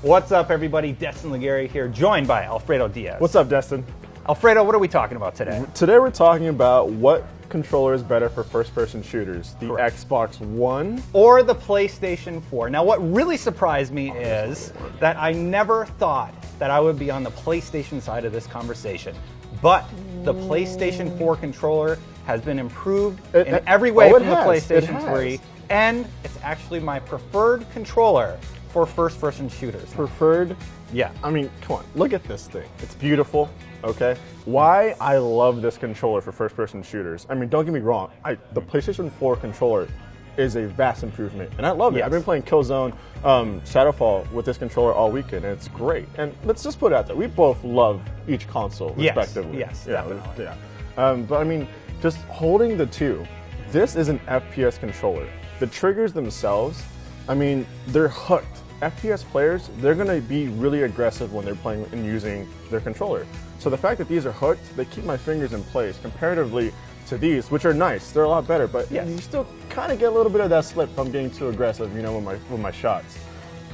What's up, everybody? Destin Legary here, joined by Alfredo Diaz. What's up, Destin? Alfredo, what are we talking about today? Today we're talking about what controller is better for first-person shooters, the Correct. Xbox One Or the PlayStation 4. Now, what really surprised me is that I never thought that I would be on the PlayStation side of this conversation. But the PlayStation 4 controller has been improved in every way from the PlayStation 3, and it's actually my preferred controller for first-person shooters. Preferred? Yeah. I mean, come on, look at this thing. It's beautiful, okay? Why I love this controller for first-person shooters. I mean, don't get me wrong, the PlayStation 4 controller is a vast improvement, and I love it. Yes. I've been playing Killzone Shadowfall with this controller all weekend, and it's great. And let's just put it out there, we both love each console respectively. Yes, definitely. But I mean, just holding the two, this is an FPS controller. The triggers themselves, I mean, they're hooked. FPS players, they're gonna be really aggressive when they're playing and using their controller. So the fact that these are hooked, they keep my fingers in place comparatively to these, which are nice. They're a lot better, but yes, you still kind of get a little bit of that slip from getting too aggressive, you know, with my shots.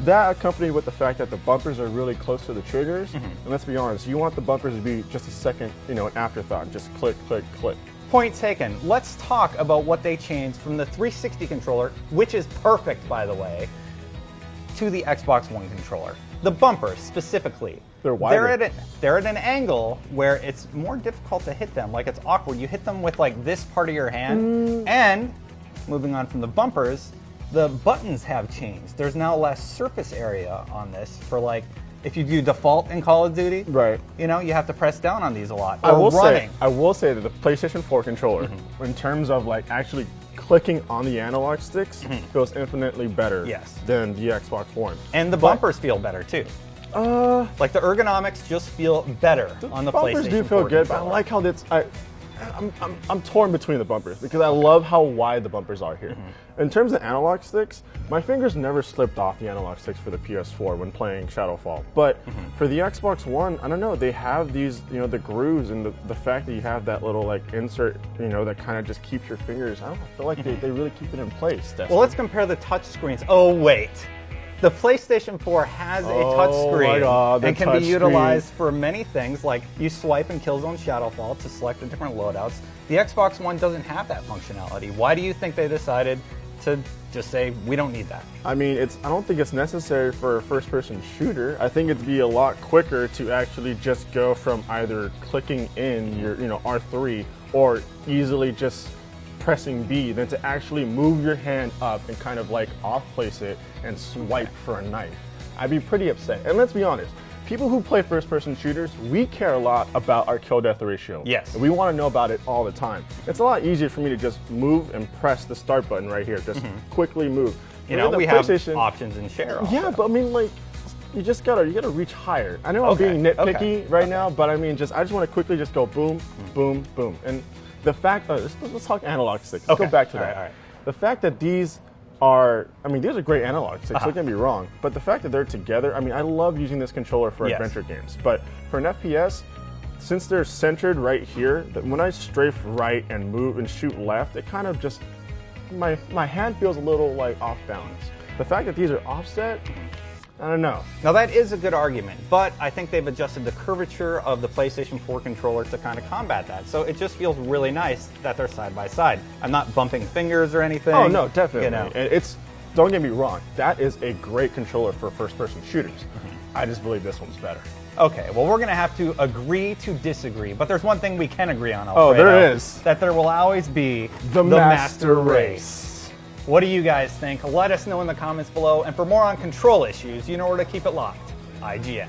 That accompanied with the fact that the bumpers are really close to the triggers, and let's be honest, you want the bumpers to be just a second, you know, an afterthought, just click, click, click. Point taken. Let's talk about what they changed from the 360 controller, which is perfect, by the way, to the Xbox One controller. The bumpers, specifically. They're wider. They're at an angle where it's more difficult to hit them. Like, it's awkward. You hit them with, like, this part of your hand. And, moving on from the bumpers, the buttons have changed. There's now less surface area on this for, like, if you do default in Call of Duty, right? You know, you have to press down on these a lot. I will say that the PlayStation 4 controller, in terms of like actually clicking on the analog sticks, feels infinitely better than the Xbox One. And the bumpers feel better too. Like the ergonomics just feel better on the PlayStation 4 bumpers do feel good, but I like how that's. I'm torn between the bumpers because I love how wide the bumpers are here. In terms of analog sticks, my fingers never slipped off the analog sticks for the PS4 when playing Shadowfall. But for the Xbox One, I don't know, they have these, you know, the grooves and the fact that you have that little like insert, you know, that kind of just keeps your fingers, I don't know, I feel like they really keep it in place. Well, let's compare the touch screens. Oh, wait. The PlayStation 4 has a touch screen and can be utilized for many things, like you swipe in Killzone Shadowfall to select the different loadouts. The Xbox One doesn't have that functionality. Why do you think they decided to just say, we don't need that? I mean, I don't think it's necessary for a first-person shooter. I think it'd be a lot quicker to actually just go from either clicking in your, you know, R3 or easily just pressing B than to actually move your hand up and kind of like off-place it and swipe for a knife. I'd be pretty upset. And let's be honest, people who play first-person shooters, we care a lot about our kill-death ratio. Yes. And we want to know about it all the time. It's a lot easier for me to just move and press the start button right here, just quickly move. You know, we have options in share also. Yeah, but I mean, like, you gotta reach higher. I know I'm being nitpicky right now, but I mean, I just want to quickly just go boom, boom, boom. And the fact, let's talk analog sticks. Let's go back to that. All right. The fact that these are, I mean, these are great analog sticks, don't get me wrong, but the fact that they're together, I mean, I love using this controller for adventure games, but for an FPS, since they're centered right here, that when I strafe right and move and shoot left, it kind of just, my hand feels a little like off balance. The fact that these are offset, I don't know. Now that is a good argument, but I think they've adjusted the curvature of the PlayStation 4 controller to kind of combat that. So it just feels really nice that they're side by side. I'm not bumping fingers or anything. Oh no, definitely. You know. It's, don't get me wrong, that is a great controller for first-person shooters. I just believe this one's better. Okay, well, we're going to have to agree to disagree, but there's one thing we can agree on, Alfredo. Oh, there is. That there will always be the master race. What do you guys think? Let us know in the comments below. And for more on control issues, you know where to keep it locked. IGN.